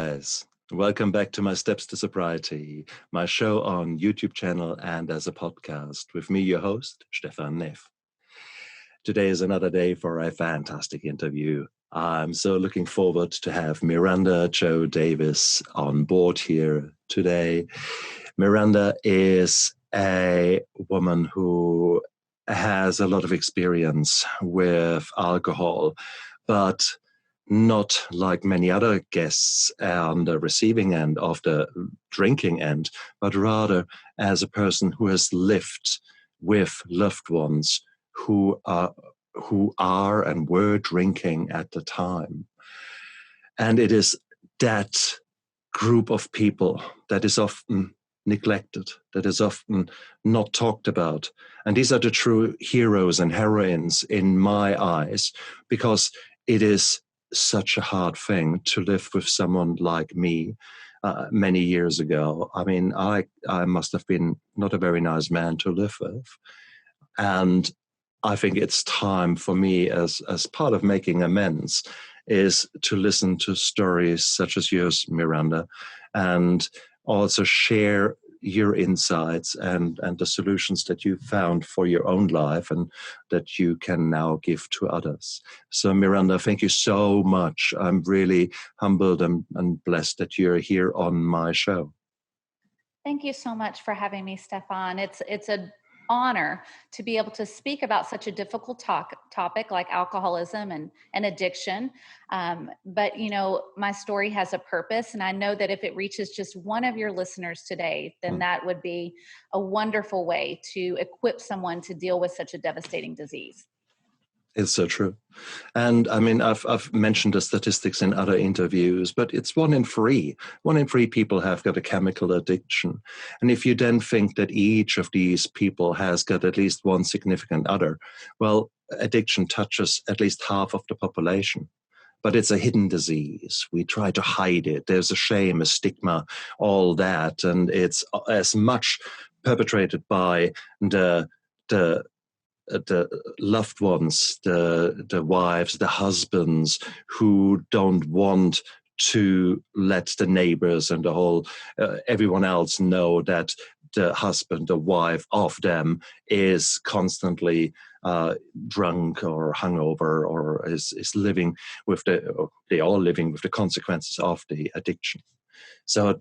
guys. Welcome back to my Steps to Sobriety, my show on YouTube channel and as a podcast with me, your host, Stefan Neff. Today is another day for a fantastic interview. I'm so looking forward to have Miranda Jo Davis on board here today. Miranda is a woman who has a lot of experience with alcohol, but not like many other guests on the receiving end of the drinking end, but rather as a person who has lived with loved ones who are and were drinking at the time. And it is that group of people that is often neglected, that is often not talked about. And these are the true heroes and heroines in my eyes, because it is such a hard thing to live with someone like me many years ago. I mean, I must have been not a very nice man to live with. And I think it's time for me, as part of making amends, is to listen to stories such as yours, Miranda, and also share your insights and the solutions that you found for your own life and that you can now give to others. So Miranda, thank you so much. I'm really humbled and blessed that you're here on my show. Thank you so much for having me, Stefan. It's an honor to be able to speak about such a difficult topic like alcoholism and addiction. But, you know, my story has a purpose, and I know that if it reaches just one of your listeners today, then that would be a wonderful way to equip someone to deal with such a devastating disease. It's so true. And I mean, I've mentioned the statistics in other interviews, but it's 1 in 3. 1 in 3 people have got a chemical addiction. And if you then think that each of these people has got at least one significant other, well, addiction touches at least half of the population. But it's a hidden disease. We try to hide it. There's a shame, a stigma, all that. And it's as much perpetrated by the loved ones, the wives, the husbands who don't want to let the neighbors and the whole everyone else know that the husband, the wife of them is constantly drunk or hungover or is living with they are living with the consequences of the addiction. So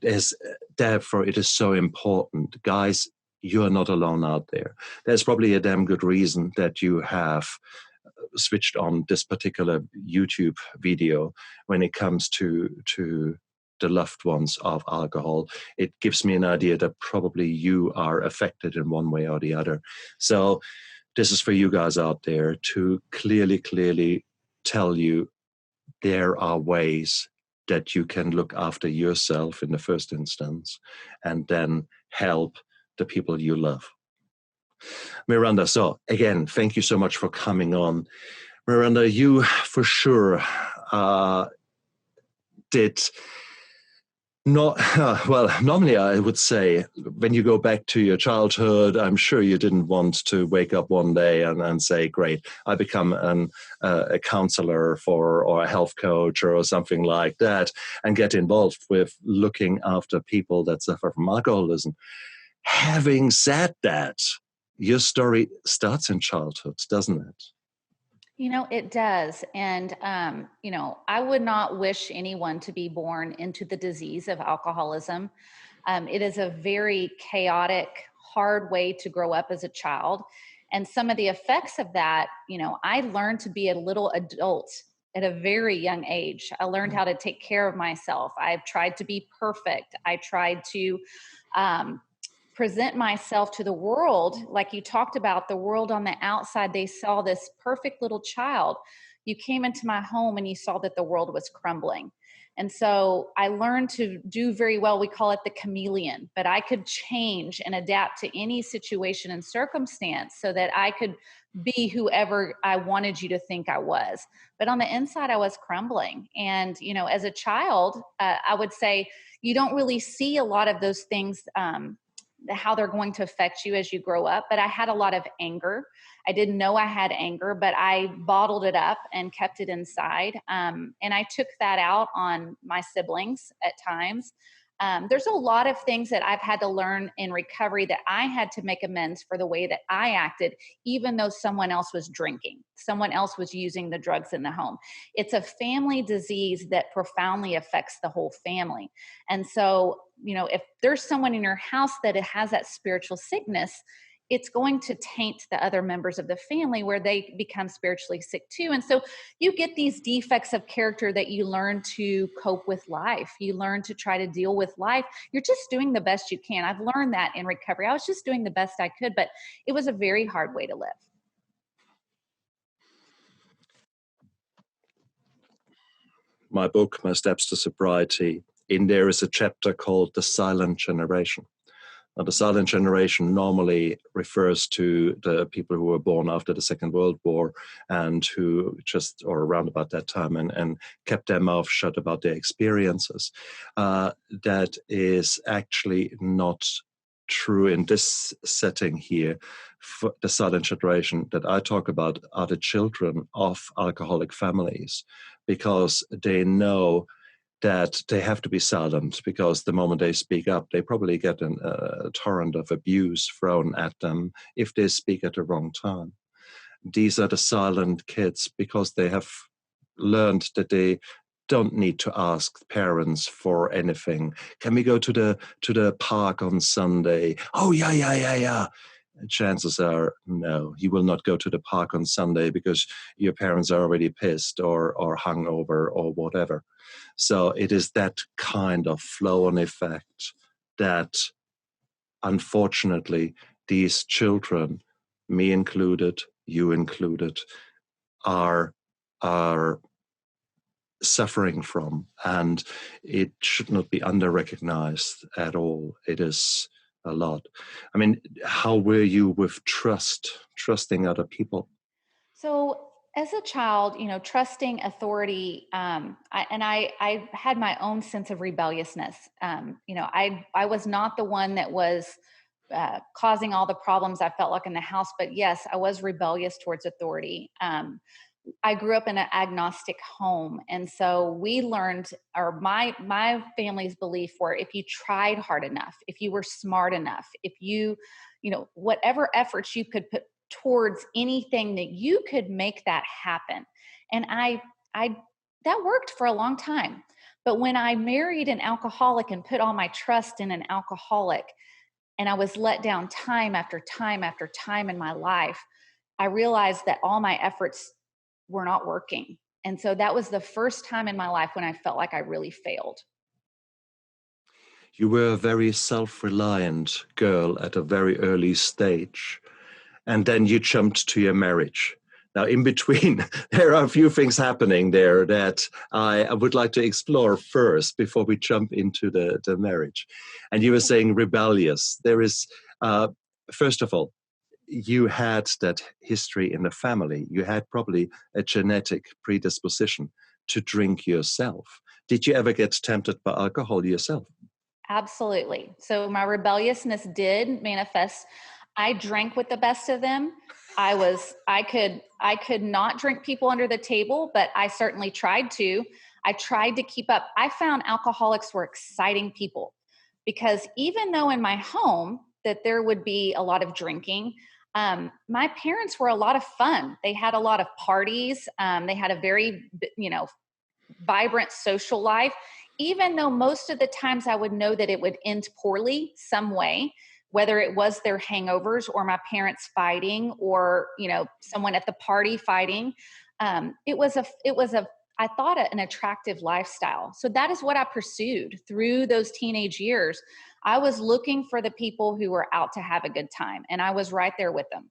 therefore it is so important, guys. You are not alone out there. There's probably a damn good reason that you have switched on this particular YouTube video when it comes to the loved ones of alcohol. It gives me an idea that probably you are affected in one way or the other. So this is for you guys out there to clearly tell you there are ways that you can look after yourself in the first instance and then help the people you love. Miranda, so again, thank you so much for coming on. Miranda, you for sure did not, well, normally I would say when you go back to your childhood, I'm sure you didn't want to wake up one day and say, great, I become a counselor or a health coach or something like that and get involved with looking after people that suffer from alcoholism. Having said that, your story starts in childhood, doesn't it? You know, it does. And, you know, I would not wish anyone to be born into the disease of alcoholism. It is a very chaotic, hard way to grow up as a child. And some of the effects of that, you know, I learned to be a little adult at a very young age. I learned how to take care of myself. I've tried to be perfect. I tried to present myself to the world. Like you talked about, the world on the outside, they saw this perfect little child. You came into my home and you saw that the world was crumbling. And so I learned to do very well. We call it the chameleon, but I could change and adapt to any situation and circumstance so that I could be whoever I wanted you to think I was. But on the inside, I was crumbling. And, you know, as a child, I would say you don't really see a lot of those things how they're going to affect you as you grow up. But I had a lot of anger. I didn't know I had anger, but I bottled it up and kept it inside. And I took that out on my siblings at times. There's a lot of things that I've had to learn in recovery that I had to make amends for the way that I acted, even though someone else was drinking, someone else was using the drugs in the home. It's a family disease that profoundly affects the whole family. And so, if there's someone in your house that has that spiritual sickness, it's going to taint the other members of the family where they become spiritually sick too. And so you get these defects of character that you learn to cope with life. You learn to try to deal with life. You're just doing the best you can. I've learned that in recovery. I was just doing the best I could, but it was a very hard way to live. My book, My Steps to Sobriety, in there is a chapter called The Silent Generation. Now, the silent generation normally refers to the people who were born after the Second World War and who or around about that time, and kept their mouth shut about their experiences. That is actually not true in this setting here. For the silent generation that I talk about are the children of alcoholic families, because they know that they have to be silent, because the moment they speak up, they probably get a torrent of abuse thrown at them if they speak at the wrong time. These are the silent kids because they have learned that they don't need to ask parents for anything. Can we go to the park on Sunday? Oh, yeah. Chances are, no, you will not go to the park on Sunday because your parents are already pissed or hungover or whatever. So it is that kind of flow-on effect that, unfortunately, these children, me included, you included, are suffering from, and it should not be under-recognized at all. It is a lot. I mean, how were you with trusting other people? So as a child, trusting authority, I had my own sense of rebelliousness. I was not the one that was causing all the problems I felt like in the house, but yes, I was rebellious towards authority. I grew up in an agnostic home. And so we learned, or my family's belief were, if you tried hard enough, if you were smart enough, if you, whatever efforts you could put towards anything, that you could make that happen. And I that worked for a long time. But when I married an alcoholic and put all my trust in an alcoholic, and I was let down time after time after time in my life, I realized that all my efforts were not working. And so that was the first time in my life when I felt like I really failed. You were a very self-reliant girl at a very early stage, and then you jumped to your marriage. Now, in between, there are a few things happening there that I would like to explore first before we jump into the marriage. And you were saying rebellious. There is, first of all, you had that history in the family. You had probably a genetic predisposition to drink yourself. Did you ever get tempted by alcohol yourself? Absolutely. So my rebelliousness did manifest. I drank with the best of them. I could not drink people under the table, but I certainly tried to. I tried to keep up. I found alcoholics were exciting people, because even though in my home that there would be a lot of drinking, my parents were a lot of fun. They had a lot of parties. They had a very, vibrant social life, even though most of the times I would know that it would end poorly some way, whether it was their hangovers or my parents fighting or, someone at the party fighting. It was I thought an attractive lifestyle. So that is what I pursued through those teenage years. I was looking for the people who were out to have a good time, and I was right there with them.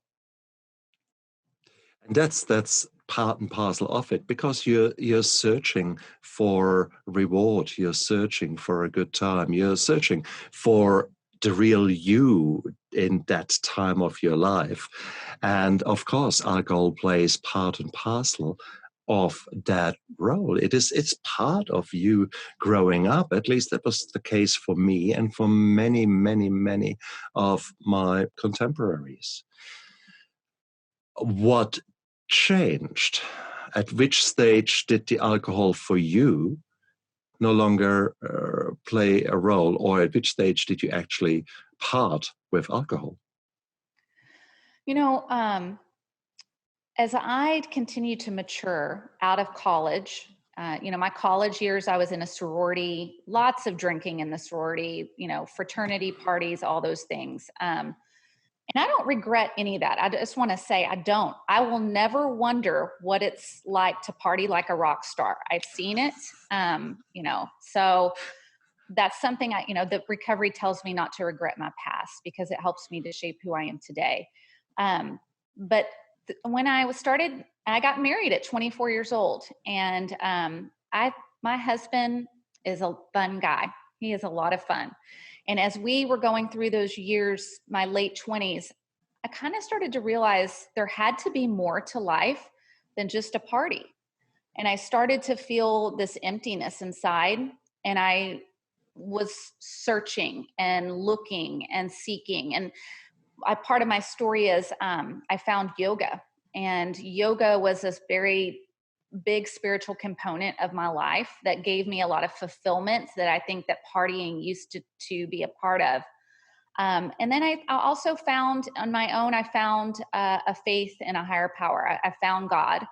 And that's part and parcel of it, because you're searching for reward, you're searching for a good time, you're searching for the real you in that time of your life. And of course, alcohol plays part and parcel of that role. It's part of you growing up. At least that was the case for me and for many, many, many of my contemporaries. What changed? At which stage did the alcohol for you no longer play a role, or at which stage did you actually part with alcohol? As I continued to mature out of college, my college years, I was in a sorority, lots of drinking in the sorority, fraternity parties, all those things. And I don't regret any of that. I just want to say I don't. I will never wonder what it's like to party like a rock star. I've seen it, so that's something the recovery tells me not to regret my past because it helps me to shape who I am today. But when I got married at 24 years old, and my husband is a fun guy. He is a lot of fun. And as we were going through those years, my late 20s, I kind of started to realize there had to be more to life than just a party. And I started to feel this emptiness inside, and I was searching and looking and seeking. And part of my story is I found yoga, and yoga was this very big spiritual component of my life that gave me a lot of fulfillment that I think that partying used to be a part of. And then I also found on my own, I found a faith in a higher power. I found God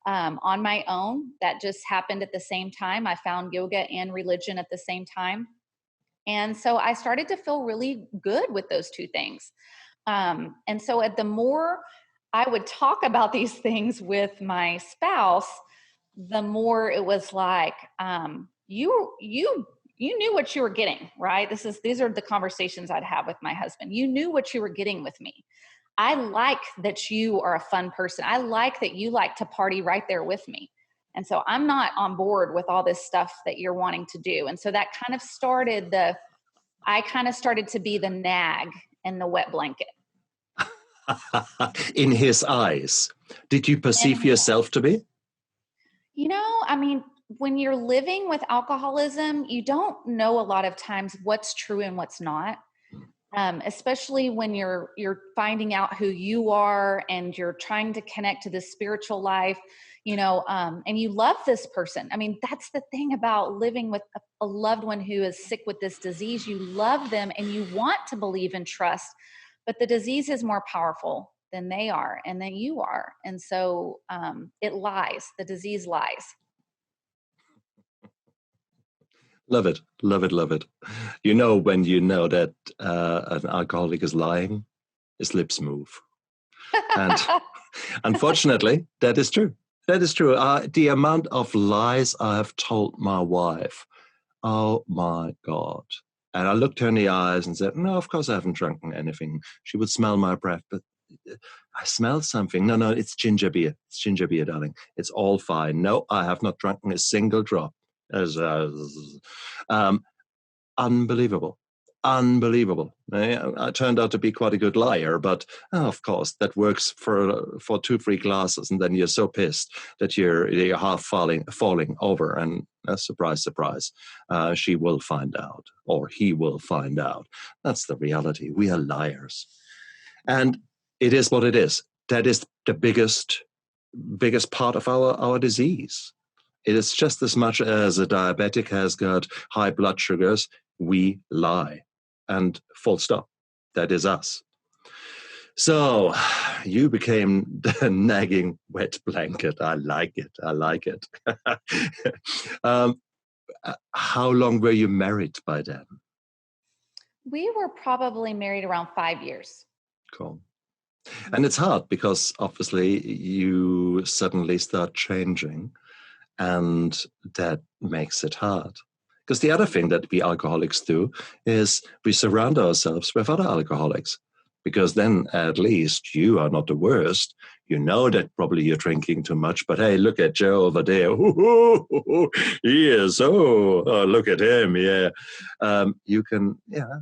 on my own. That just happened at the same time. I found yoga and religion at the same time. And so I started to feel really good with those two things. And so the more I would talk about these things with my spouse, the more it was like, you knew what you were getting, right? These are the conversations I'd have with my husband. You knew what you were getting with me. I like that you are a fun person. I like that you like to party right there with me. And so I'm not on board with all this stuff that you're wanting to do. And so that kind of started I kind of started to be the nag and the wet blanket. In his eyes, did you perceive yourself to be? When you're living with alcoholism, you don't know a lot of times what's true and what's not. Especially when you're finding out who you are and you're trying to connect to this spiritual life, and you love this person. I mean, that's the thing about living with a loved one who is sick with this disease. You love them and you want to believe and trust, but the disease is more powerful than they are and than you are. And so it lies. The disease lies. Love it, love it, love it. When you know that an alcoholic is lying, his lips move. And unfortunately, that is true. That is true. The amount of lies I have told my wife, oh my God. And I looked her in the eyes and said, no, of course I haven't drunken anything. She would smell my breath, but I smelled something. No, it's ginger beer. It's ginger beer, darling. It's all fine. No, I have not drunken a single drop. Unbelievable. I turned out to be quite a good liar, but of course that works for 2-3 glasses, and then you're so pissed that you're half falling over, and surprise, surprise, she will find out, or he will find out. That's the reality. We are liars, and it is what it is. That is the biggest part of our disease. It is just as much as a diabetic has got high blood sugars, we lie. And full stop. That is us. So you became the nagging wet blanket. I like it. How long were you married by then? We were probably married around 5 years. Cool. And it's hard because obviously you suddenly start changing, and that makes it hard. Because the other thing that we alcoholics do is we surround ourselves with other alcoholics, because then at least you are not the worst. You know that probably you're drinking too much, but hey, look at Joe over there. He is, look at him, yeah.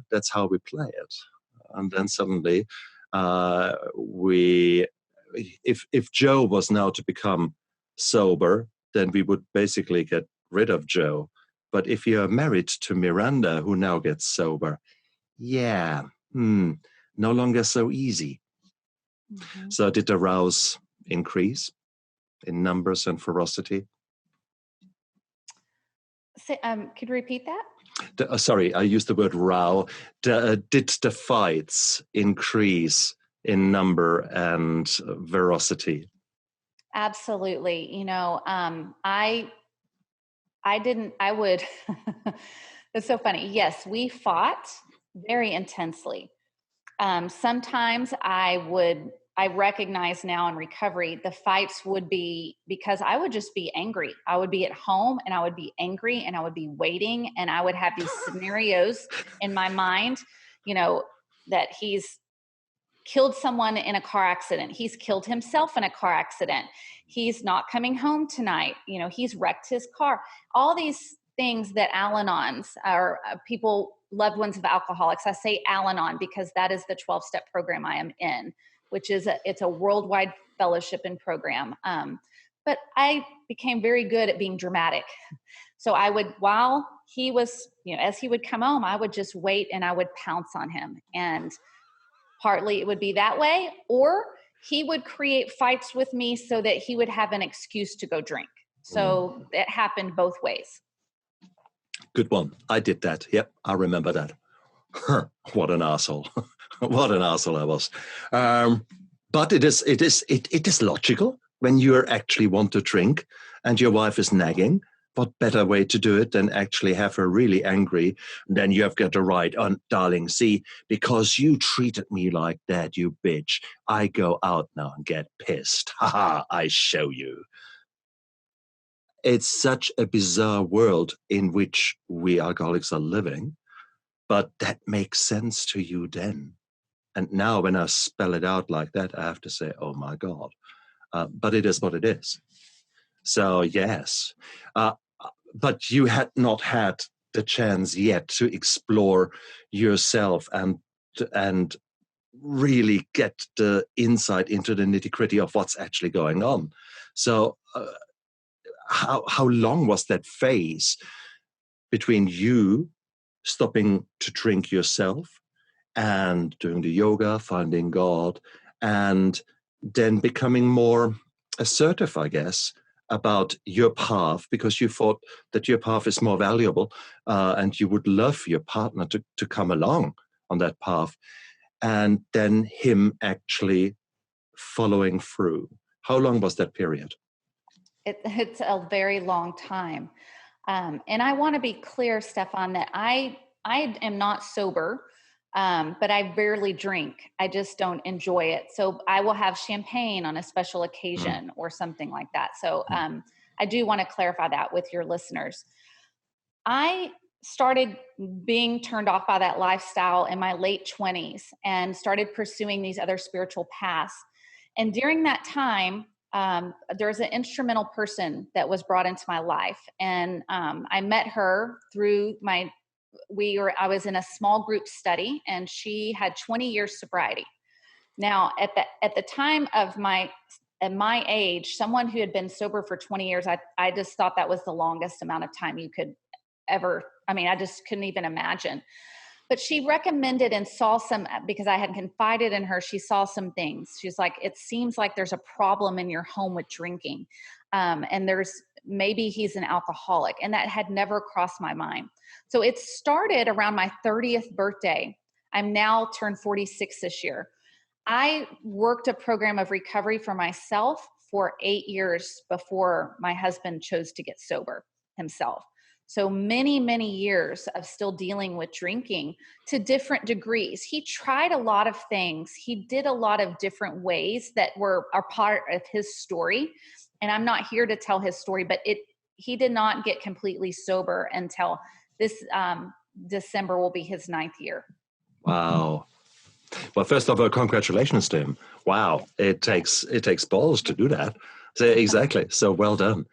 That's how we play it. And then suddenly if Joe was now to become sober, then we would basically get rid of Joe. But if you're married to Miranda, who now gets sober, no longer so easy. Mm-hmm. So did the rows increase in numbers and ferocity? Could you repeat that? Sorry, I used the word row. Did the fights increase in number and ferocity? Absolutely. I didn't, I would, it's so funny. Yes, we fought very intensely. Sometimes I recognize now in recovery, the fights would be because I would just be angry. I would be at home and I would be angry and I would be waiting and I would have these scenarios in my mind, that he's killed someone in a car accident. He's killed himself in a car accident. He's not coming home tonight. He's wrecked his car. All these things that AlAnons are people, loved ones of alcoholics. I say AlAnon because that is the 12-step program I am in, which is it's a worldwide fellowship and program. But I became very good at being dramatic. So I would, while he was, as he would come home, I would just wait and I would pounce on him. And partly it would be that way, or he would create fights with me so that he would have an excuse to go drink. So it happened both ways. Good one. I did that. Yep, I remember that. What an asshole. What an asshole I was. But it is logical when you actually want to drink and your wife is nagging. What better way to do it than actually have her really angry? Then you have got to write on, darling, see, because you treated me like that, you bitch, I go out now and get pissed. Ha, I show you. It's such a bizarre world in which we alcoholics are living, but that makes sense to you then. And now when I spell it out like that, I have to say, oh my God. But it is what it is. So yes. But you had not had the chance yet to explore yourself and really get the insight into the nitty-gritty of what's actually going on. So how long was that phase between you stopping to drink yourself and doing the yoga, finding God, and then becoming more assertive, I guess, about your path, because you thought that your path is more valuable and you would love your partner to come along on that path, and then him actually following through? How long was that period? It's a very long time. And I want to be clear, Stefan, that I am not sober, but I rarely drink. I just don't enjoy it. So I will have champagne on a special occasion or something like that. So I do want to clarify that with your listeners. I started being turned off by that lifestyle in my late 20s and started pursuing these other spiritual paths. And during that time, there's an instrumental person that was brought into my life. And I met her through I was in a small group study and she had 20 years sobriety. Now at the time of at my age, someone who had been sober for 20 years, I just thought that was the longest amount of time you could ever, I just couldn't even imagine. But she recommended and saw because I had confided in her, she saw some things. She's like, it seems like there's a problem in your home with drinking. And maybe he's an alcoholic. And that had never crossed my mind. So it started around my 30th birthday. I'm now turned 46 this year. I worked a program of recovery for myself for 8 years before my husband chose to get sober himself. So many, many years of still dealing with drinking to different degrees. He tried a lot of things. He did a lot of different ways that are part of his story. And I'm not here to tell his story, but he did not get completely sober until this December will be his 9th year. Wow. Well, first of all, congratulations to him. Wow. It takes balls to do that. So, exactly. So well done.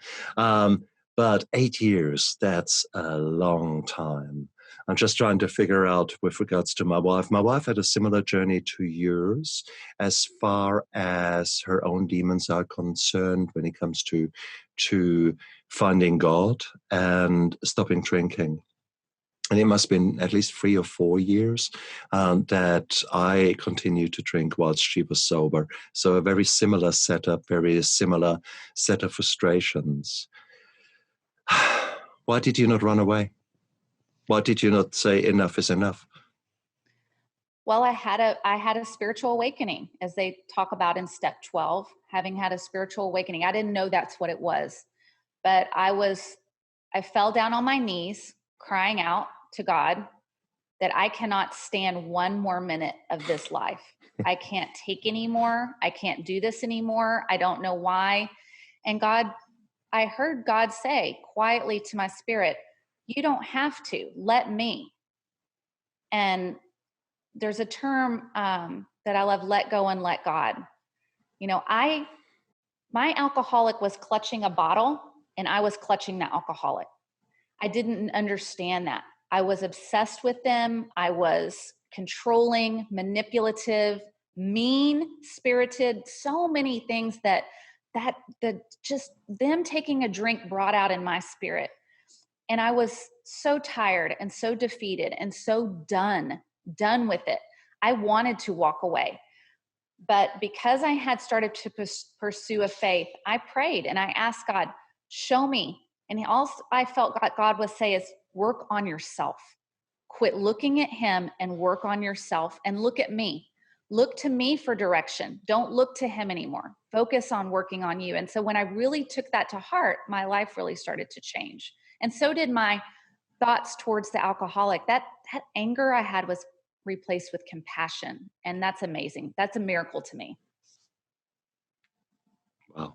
But 8 years, that's a long time. I'm just trying to figure out with regards to my wife. My wife had a similar journey to yours as far as her own demons are concerned when it comes to finding God and stopping drinking. And it must have been at least 3 or 4 years that I continued to drink whilst she was sober. So a very similar setup, very similar set of frustrations. Why did you not run away? Why did you not say enough is enough? Well, I had a spiritual awakening, as they talk about in step 12, having had a spiritual awakening. I didn't know that's what it was, but I fell down on my knees crying out to God that I cannot stand one more minute of this life. I can't take anymore. I can't do this anymore. I don't know why. And I heard God say quietly to my spirit, you don't have to, let me. And there's a term that I love, let go and let God. My alcoholic was clutching a bottle and I was clutching the alcoholic. I didn't understand that. I was obsessed with them. I was controlling, manipulative, mean-spirited, so many things that just them taking a drink brought out in my spirit. And I was so tired and so defeated and so done with it. I wanted to walk away. But because I had started to pursue a faith, I prayed and I asked God, show me. And I felt God would say is work on yourself. Quit looking at him and work on yourself and look at me. Look to me for direction. Don't look to him anymore. Focus on working on you. And so when I really took that to heart, my life really started to change. And so did my thoughts towards the alcoholic. That anger I had was replaced with compassion. And that's amazing. That's a miracle to me. Wow.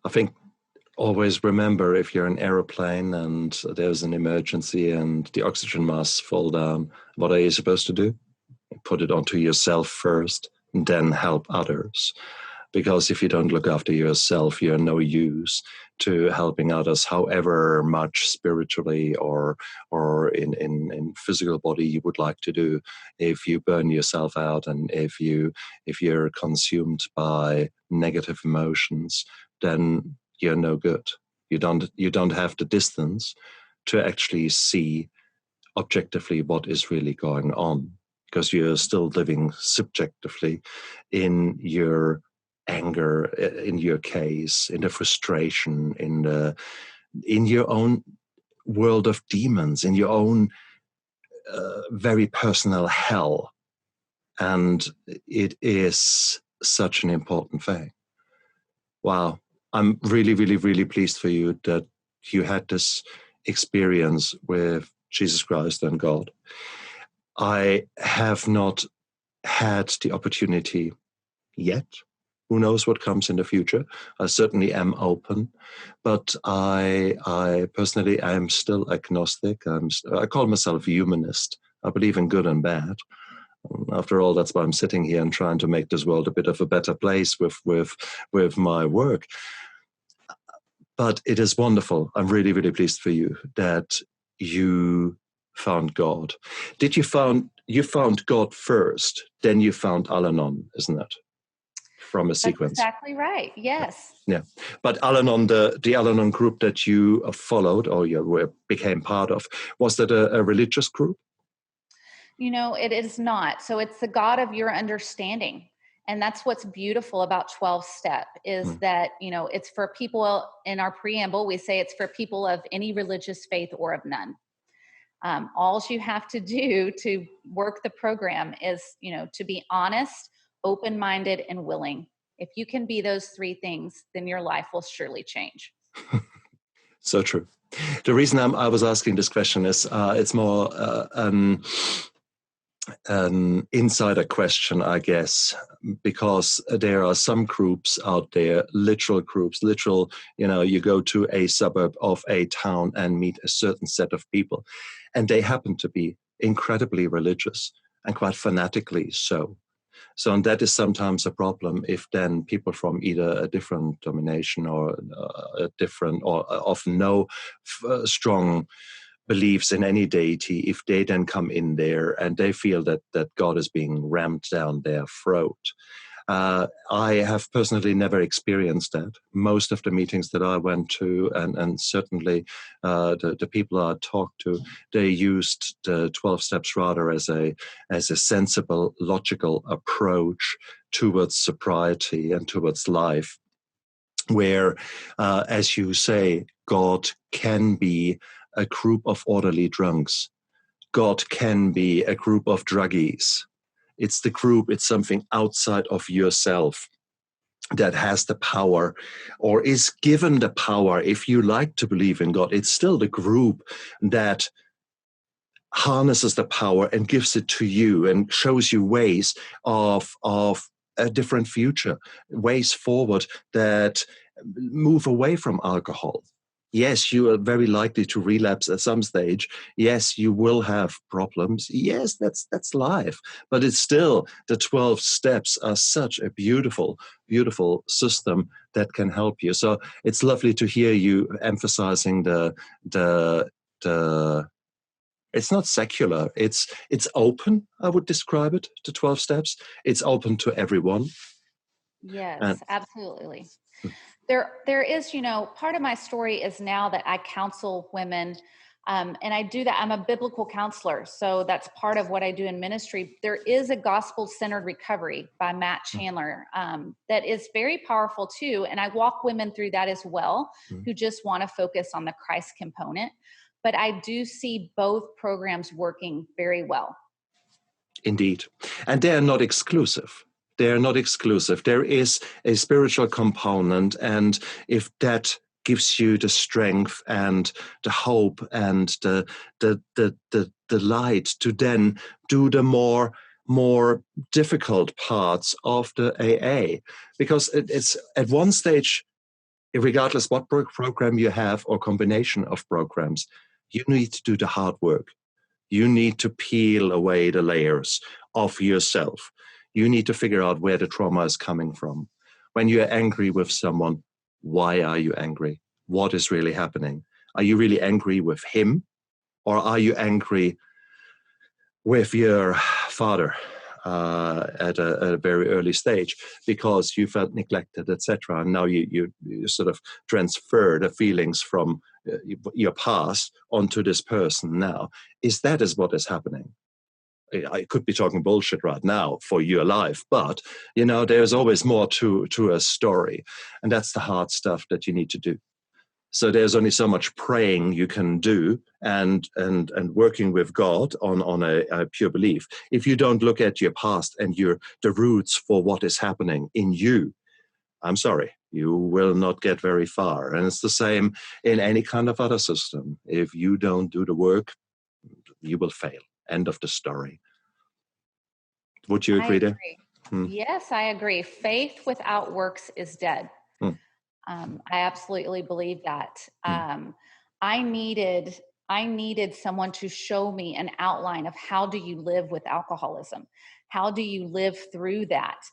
I think always remember, if you're in an aeroplane and there's an emergency and the oxygen masks fall down, what are you supposed to do? Put it onto yourself first and then help others. Because if you don't look after yourself, you're no use to helping others, however much spiritually or in physical body you would like to do. If you burn yourself out and if you're consumed by negative emotions, then you're no good. You don't have the distance to actually see objectively what is really going on, because you're still living subjectively in your anger, in your case, in the frustration, in your own world of demons, in your own very personal hell. And it is such an important thing. Wow. I'm really, really, really pleased for you that you had this experience with Jesus Christ and God. I have not had the opportunity yet. Who knows what comes in the future? I certainly am open, but I personally am still agnostic. I call myself humanist. I believe in good and bad. After all, that's why I'm sitting here and trying to make this world a bit of a better place with my work. But it is wonderful. I'm really, really pleased for you that you found God. You found God first, then you found AlAnon, isn't it? From a sequence. That's exactly right. Yes. Yeah. But AlAnon, the AlAnon group that you followed or you became part of, was that a religious group? It is not. So it's the God of your understanding. And that's what's beautiful about 12-step is that, it's for people. In our preamble, we say it's for people of any religious faith or of none. All you have to do to work the program is, to be honest, open-minded, and willing. If you can be those three things, then your life will surely change. So true. The reason I was asking this question is it's more an insider question, I guess, because there are some groups out there, literal groups, you go to a suburb of a town and meet a certain set of people, and they happen to be incredibly religious and quite fanatically so. So, and that is sometimes a problem if then people from either a different domination or a different or of no strong believes in any deity, if they then come in there and they feel that God is being rammed down their throat. I have personally never experienced that. Most of the meetings that I went to, and certainly the people I talked to, they used the 12 steps rather as a sensible, logical approach towards sobriety and towards life, where, as you say, God can be a group of orderly drunks. God can be a group of druggies. It's the group, it's something outside of yourself that has the power, or is given the power. If you like to believe in God, it's still the group that harnesses the power and gives it to you and shows you ways of a different future, ways forward that move away from alcohol. Yes, you are very likely to relapse at some stage. Yes, you will have problems. Yes, that's life. But it's still, the 12 steps are such a beautiful, beautiful system that can help you. So it's lovely to hear you emphasizing the it's not secular. It's open, I would describe it, to 12 steps. It's open to everyone. Yes, absolutely. There is, part of my story is now that I counsel women, and I do that. I'm a biblical counselor, so that's part of what I do in ministry. There is a gospel-centered recovery by Matt Chandler that is very powerful too, and I walk women through that as well, who just want to focus on the Christ component. But I do see both programs working very well. Indeed. And they are not exclusive. They are not exclusive. There is a spiritual component, and if that gives you the strength and the hope and the light to then do the more difficult parts of the AA, because it's at one stage, regardless what program you have or combination of programs, you need to do the hard work. You need to peel away the layers of yourself. You need to figure out where the trauma is coming from. When you're angry with someone, why are you angry? What is really happening? Are you really angry with him? Or are you angry with your father at a very early stage because you felt neglected, etc.? And now you sort of transfer the feelings from your past onto this person now. Is what is happening? I could be talking bullshit right now for your life, but there's always more to a story, and that's the hard stuff that you need to do. So there's only so much praying you can do and working with God on a pure belief. If you don't look at your past and the roots for what is happening in you, I'm sorry, you will not get very far. And it's the same in any kind of other system. If you don't do the work, you will fail. End of the story. Would you agree there? Yes, I agree. Faith without works is dead. I absolutely believe that. I needed someone to show me an outline of how do you live with alcoholism? How do you live through that?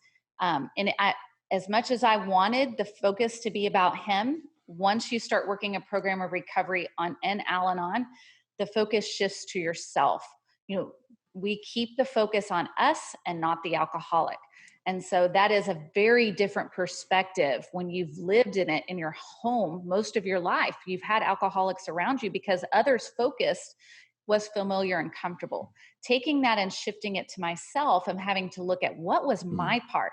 As much as I wanted the focus to be about him, once you start working a program of recovery in AlAnon, the focus shifts to yourself. We keep the focus on us and not the alcoholic. And so that is a very different perspective when you've lived in it in your home most of your life. You've had alcoholics around you because others' focus was familiar and comfortable. Taking that and shifting it to myself, I'm having to look at what was my part.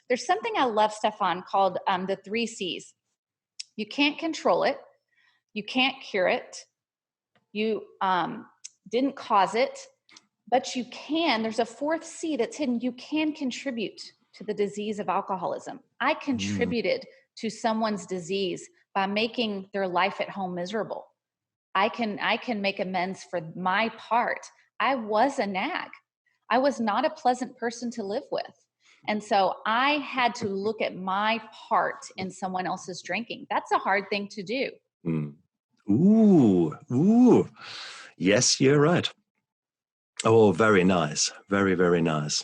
There's something I love, Stefan, called the 3 C's. You can't control it. You can't cure it. You didn't cause it. But you can, there's a 4th C that's hidden. You can contribute to the disease of alcoholism. I contributed to someone's disease by making their life at home miserable. I can make amends for my part. I was a nag. I was not a pleasant person to live with. And so I had to look at my part in someone else's drinking. That's a hard thing to do. Ooh. Yes, you're right. Oh, very nice. Very, very nice.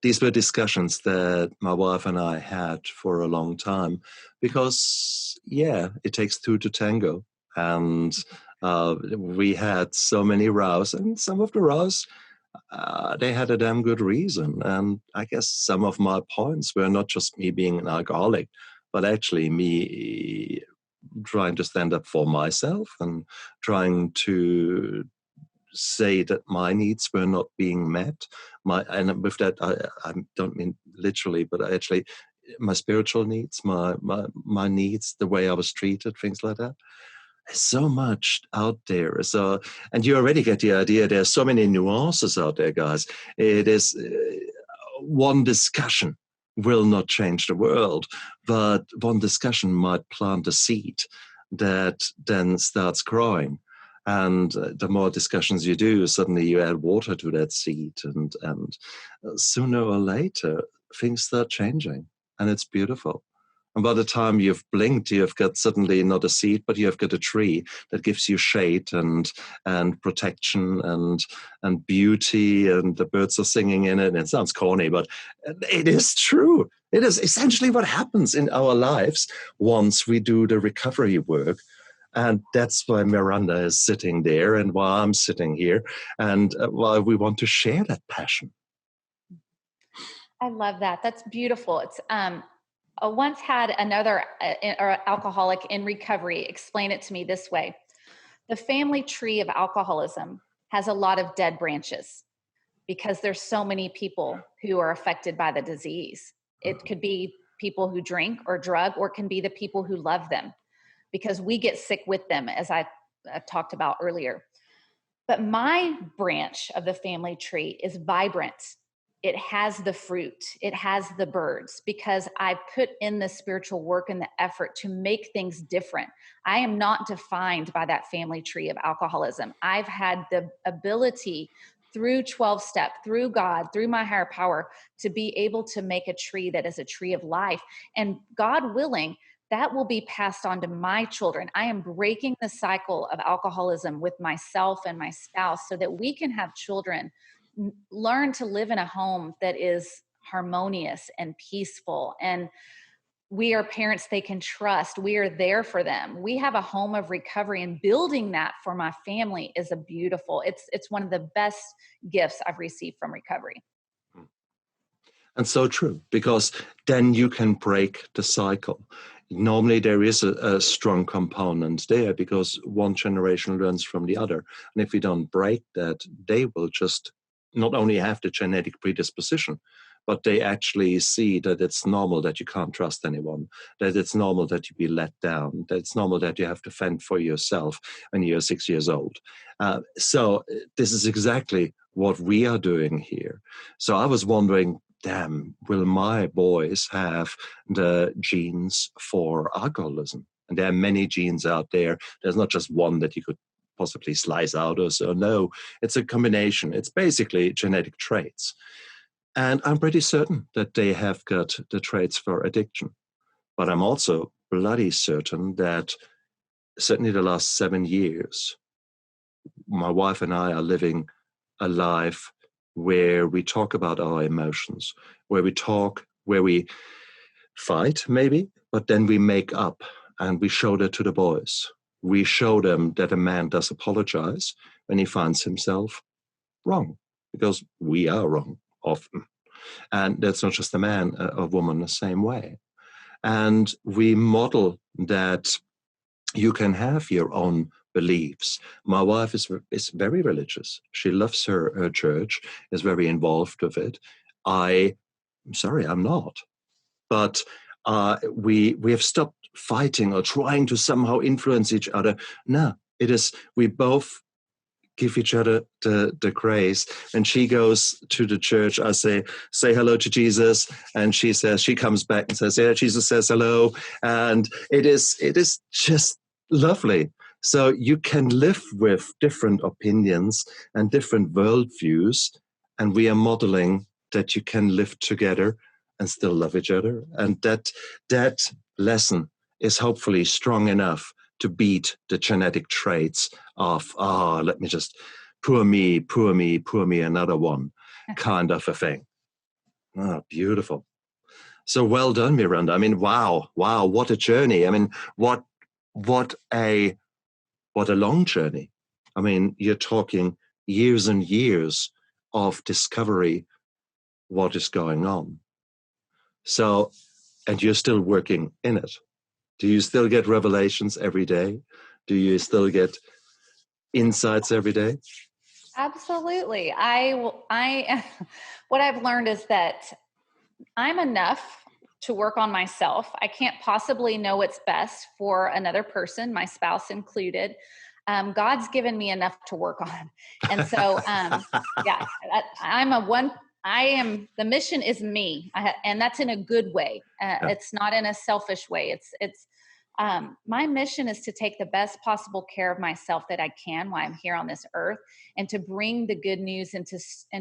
These were discussions that my wife and I had for a long time because, it takes 2 to tango. And We had so many rows, and some of the rows, they had a damn good reason. And I guess some of my points were not just me being an alcoholic, but actually me trying to stand up for myself and trying to say that my needs were not being met. And with that, I don't mean literally, but actually my spiritual needs, my needs, the way I was treated, things like that. There's so much out there. So, and you already get the idea. There's so many nuances out there, guys. It is one discussion will not change the world, but one discussion might plant a seed that then starts growing. And the more discussions you do, suddenly you add water to that seed, and sooner or later things start changing, and it's beautiful. And by the time you've blinked, you've got suddenly not a seed, but you've got a tree that gives you shade and protection and beauty, and the birds are singing in it. And it sounds corny, but it is true. It is essentially what happens in our lives once we do the recovery work. And that's why Miranda is sitting there and why I'm sitting here, and why we want to share that passion. I love that. That's beautiful. It's I once had another alcoholic in recovery explain it to me this way. The family tree of alcoholism has a lot of dead branches because there's so many people who are affected by the disease. It could be people who drink or drug, or it can be the people who love them, because we get sick with them, as I talked about earlier. But my branch of the family tree is vibrant. It has the fruit, it has the birds, because I put in the spiritual work and the effort to make things different. I am not defined by that family tree of alcoholism. I've had the ability through 12 step, through God, through my higher power, to be able to make a tree that is a tree of life. And God willing, that will be passed on to my children. I am breaking the cycle of alcoholism with myself and my spouse so that we can have children learn to live in a home that is harmonious and peaceful. And we are parents they can trust. We are there for them. We have a home of recovery, and building that for my family is a beautiful, it's one of the best gifts I've received from recovery. And so true, because then you can break the cycle. Normally there is a strong component there because one generation learns from the other. And if we don't break that, they will just not only have the genetic predisposition, but they actually see that it's normal that you can't trust anyone, that it's normal that you be let down, that it's normal that you have to fend for yourself when you're 6 years old. So this is exactly what we are doing here. So I was wondering, damn, will my boys have the genes for alcoholism? And there are many genes out there. There's not just one that you could possibly slice out or so. No, it's a combination. It's basically genetic traits. And I'm pretty certain that they have got the traits for addiction. But I'm also bloody certain that certainly the last 7 years, my wife and I are living a life where we talk about our emotions, where we fight maybe, but then we make up and we show that to the boys. We show them that a man does apologize when he finds himself wrong, because we are wrong often. And that's not just a man, a woman the same way. And we model that you can have your own beliefs. My wife is very religious. She loves her church, is very involved with it. I'm sorry, I'm not. But we have stopped fighting or trying to somehow influence each other. No, it is, we both give each other the grace. And she goes to the church, I say hello to Jesus, and she comes back and says, yeah, Jesus says hello. And it is just lovely. So you can live with different opinions and different worldviews, and we are modeling that you can live together and still love each other. And that lesson is hopefully strong enough to beat the genetic traits of, let me just, poor me, another one, kind of a thing. Oh, beautiful. So well done, Miranda. I mean, wow, what a journey. I mean, what a what a long journey. I mean, you're talking years and years of discovery, what is going on. So, and you're still working in it. Do you still get revelations every day? Do you still get insights every day? Absolutely. What I've learned is that I'm enough to work on myself. I can't possibly know what's best for another person, my spouse included. God's given me enough to work on. And so, yeah, I'm a one, the mission is me. And that's in a good way. Yeah. It's not in a selfish way. My mission is to take the best possible care of myself that I can while I'm here on this earth, and to bring the good news and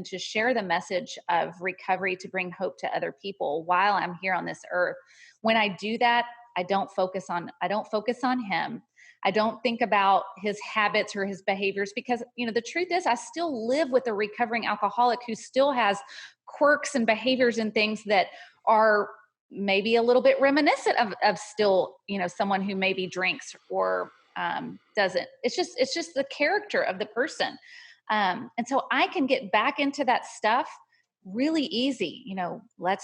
to share the message of recovery, to bring hope to other people while I'm here on this earth. When I do that, I don't focus on him. I don't think about his habits or his behaviors, because the truth is I still live with a recovering alcoholic who still has quirks and behaviors and things that are maybe a little bit reminiscent of still, someone who maybe drinks or doesn't. It's just the character of the person. And so I can get back into that stuff really easy. Let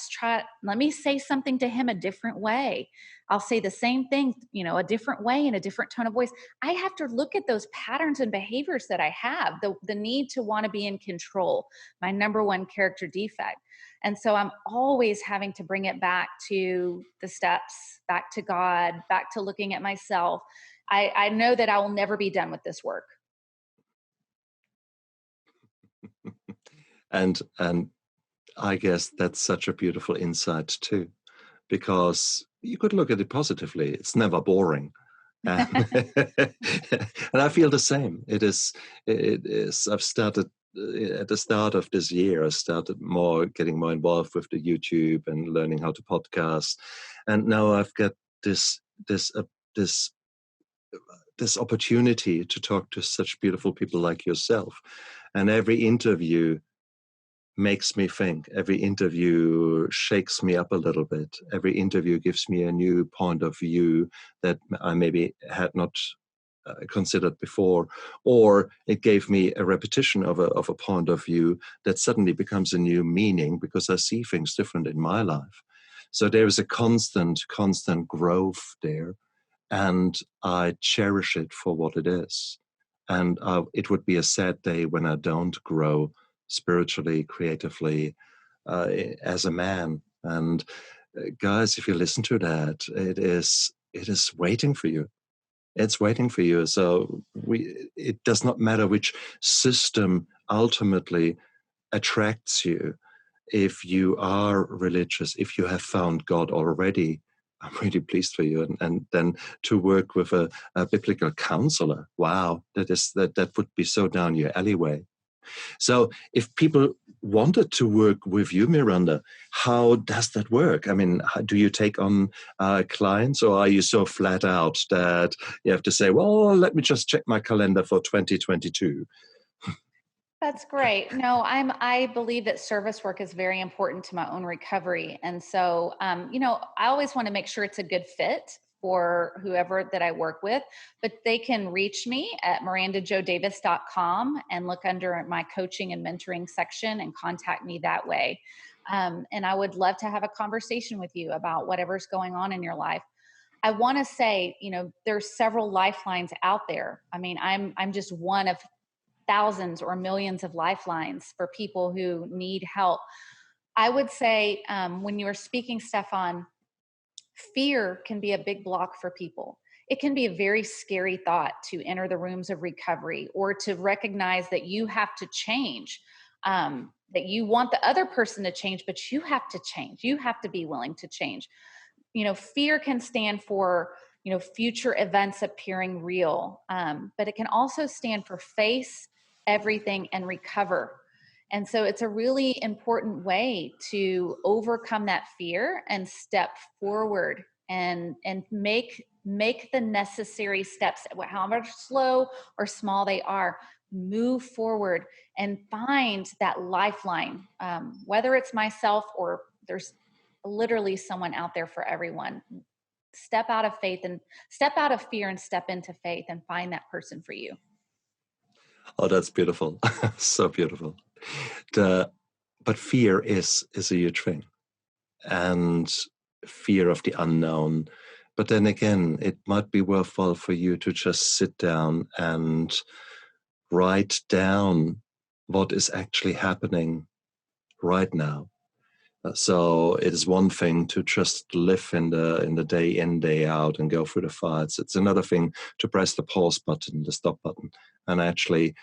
me say something to him a different way. I'll say the same thing, a different way, in a different tone of voice. I have to look at those patterns and behaviors that I have, the need to want to be in control, my number one character defect. And so I'm always having to bring it back to the steps, back to God, back to looking at myself. I know that I will never be done with this work. And I guess that's such a beautiful insight too, because you could look at it positively. It's never boring. And, and I feel the same. It is, I've started at the start of this year, I started getting more involved with the YouTube and learning how to podcast. And now I've got this opportunity to talk to such beautiful people like yourself. And every interview makes me think. Every interview shakes me up a little bit. Every interview gives me a new point of view that I maybe had not considered before, or it gave me a repetition of a point of view that suddenly becomes a new meaning because I see things different in my life. So there is a constant growth there, and I cherish it for what it is. And it would be a sad day when I don't grow spiritually, creatively, as a man. And guys, if you listen to that, it is waiting for you. It's waiting for you. So it does not matter which system ultimately attracts you. If you are religious, if you have found God already, I'm really pleased for you. And then to work with a biblical counselor, wow, that would be so down your alleyway. So if people wanted to work with you, Miranda, how does that work? I mean, do you take on clients, or are you so flat out that you have to say, well, let me just check my calendar for 2022? That's great. No, I believe that service work is very important to my own recovery. And so, I always want to make sure it's a good fit for whoever that I work with, but they can reach me at mirandajodavis.com and look under my coaching and mentoring section and contact me that way. And I would love to have a conversation with you about whatever's going on in your life. I want to say, there's several lifelines out there. I mean, I'm just one of thousands or millions of lifelines for people who need help. I would say, when you were speaking, Stefan, fear can be a big block for people. It can be a very scary thought to enter the rooms of recovery, or to recognize that you have to change, that you want the other person to change, but you have to change. You have to be willing to change. Fear can stand for, future events appearing real, but it can also stand for face everything and recover. And so it's a really important way to overcome that fear and step forward and make the necessary steps, however slow or small they are. Move forward and find that lifeline, whether it's myself or there's literally someone out there for everyone. step out of faith and step out of fear and step into faith and find that person for you. Oh, that's beautiful. So beautiful. But fear is a huge thing, and fear of the unknown. But then again, it might be worthwhile for you to just sit down and write down what is actually happening right now. So it is one thing to just live in the day in, day out and go through the fights. It's another thing to press the pause button, the stop button, and actually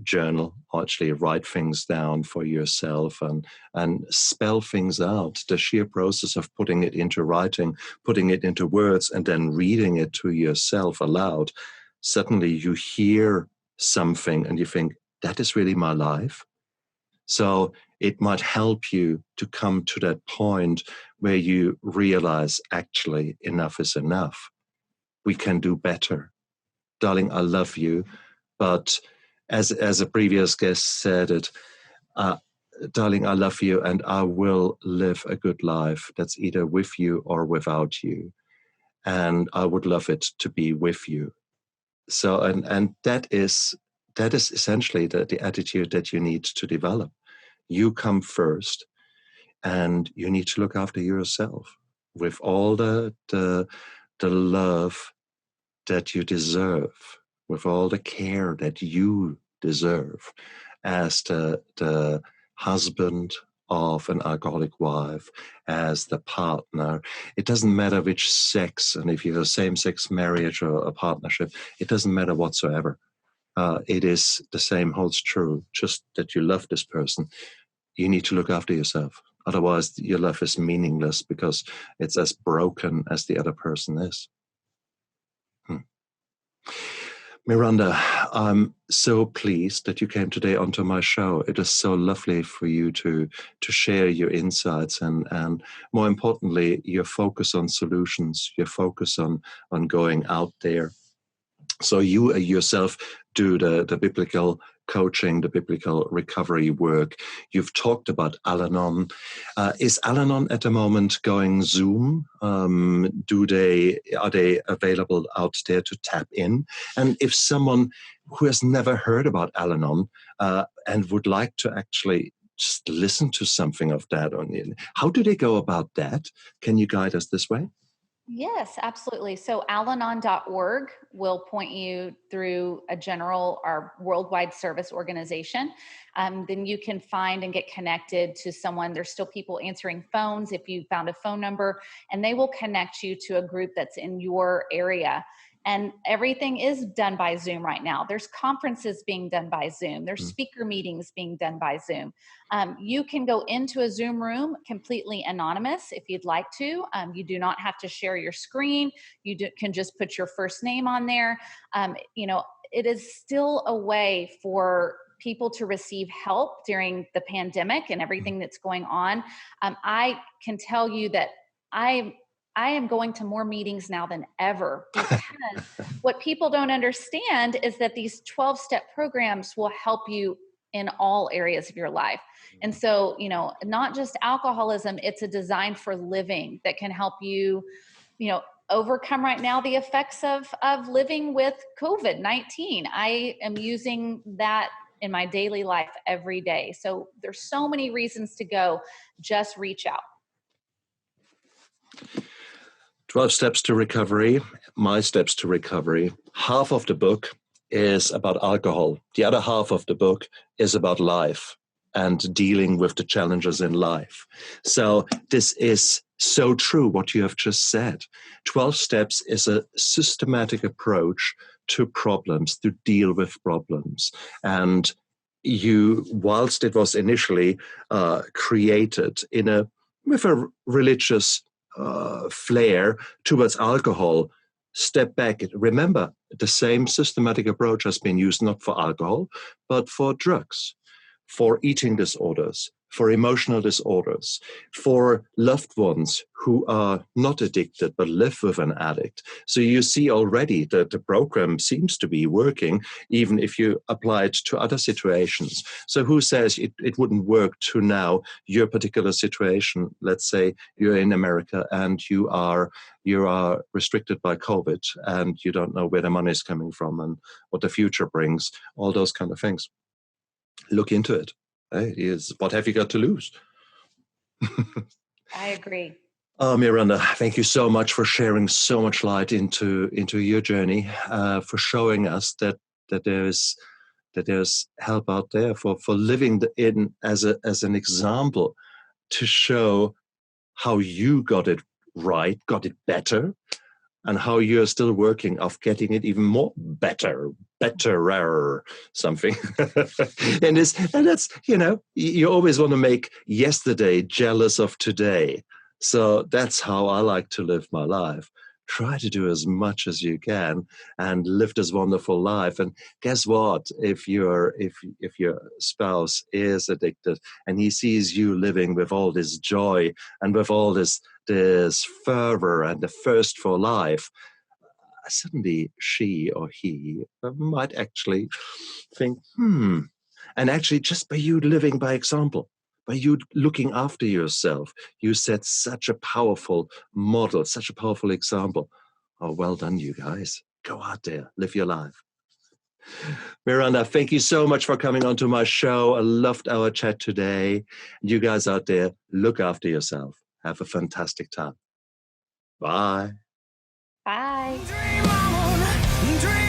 journal, or actually write things down for yourself and spell things out. The sheer process of putting it into writing, putting it into words, and then reading it to yourself aloud, suddenly you hear something and you think, that is really my life. So it might help you to come to that point where you realize, actually, enough is enough. We can do better. Darling, I love you. But as a previous guest said it, darling, I love you and I will live a good life that's either with you or without you. And I would love it to be with you. So, and that is essentially the attitude that you need to develop. You come first, and you need to look after yourself with all the love that you deserve, with all the care that you deserve as the husband of an alcoholic wife, as the partner. It doesn't matter which sex, and if you have a same-sex marriage or a partnership, it doesn't matter whatsoever. It is the same holds true, just that you love this person. You need to look after yourself. Otherwise, your love is meaningless because it's as broken as the other person is. Miranda, I'm so pleased that you came today onto my show. It is so lovely for you to share your insights and more importantly, your focus on solutions, your focus on going out there. So you yourself do the biblical coaching, the biblical recovery work. You've talked about AlAnon. Is AlAnon at the moment going Zoom? Are they available out there to tap in? And if someone who has never heard about AlAnon and would like to actually just listen to something of that, how do they go about that? Can you guide us this way? Yes, absolutely. So alanon.org will point you through a general or worldwide service organization. Then you can find and get connected to someone. There's still people answering phones if you found a phone number, and they will connect you to a group that's in your area. And everything is done by Zoom right now. There's conferences being done by Zoom. There's speaker meetings being done by Zoom. You can go into a Zoom room completely anonymous if you'd like to. You do not have to share your screen. You can just put your first name on there. It is still a way for people to receive help during the pandemic and everything that's going on. I can tell you that I am going to more meetings now than ever, because what people don't understand is that these 12-step programs will help you in all areas of your life. And so, not just alcoholism, it's a design for living that can help you, overcome right now the effects of living with COVID-19. I am using that in my daily life every day. So there's so many reasons to go. Just reach out. 12 Steps to Recovery, My Steps to Recovery. Half of the book is about alcohol. The other half of the book is about life and dealing with the challenges in life. So this is so true what you have just said. 12 Steps is a systematic approach to problems, to deal with problems. And whilst it was initially created with a religious flair towards alcohol, step back. Remember, the same systematic approach has been used not for alcohol, but for drugs, for eating disorders, for emotional disorders, for loved ones who are not addicted but live with an addict. So you see already that the program seems to be working, even if you apply it to other situations. So who says it wouldn't work to now your particular situation? Let's say you're in America and you are restricted by COVID and you don't know where the money is coming from and what the future brings, all those kind of things. Look into it. What have you got to lose? I agree. Oh, Miranda, thank you so much for sharing so much light into your journey, for showing us that there's help out there, for living in as an example to show how you got it right, got it better, and how you're still working of getting it even more betterer, something. and that's, you always want to make yesterday jealous of today. So that's how I like to live my life. Try to do as much as you can and live this wonderful life. And guess what? If your spouse is addicted and he sees you living with all this joy and with all this fervor and the thirst for life, suddenly she or he might actually think, and actually just by you living by example, by you looking after yourself, you set such a powerful model, such a powerful example. Oh, well done, you guys. Go out there, live your life. Miranda, thank you so much for coming onto my show. I loved our chat today. You guys out there, look after yourself. Have a fantastic time. Bye. Bye. Dream on, dream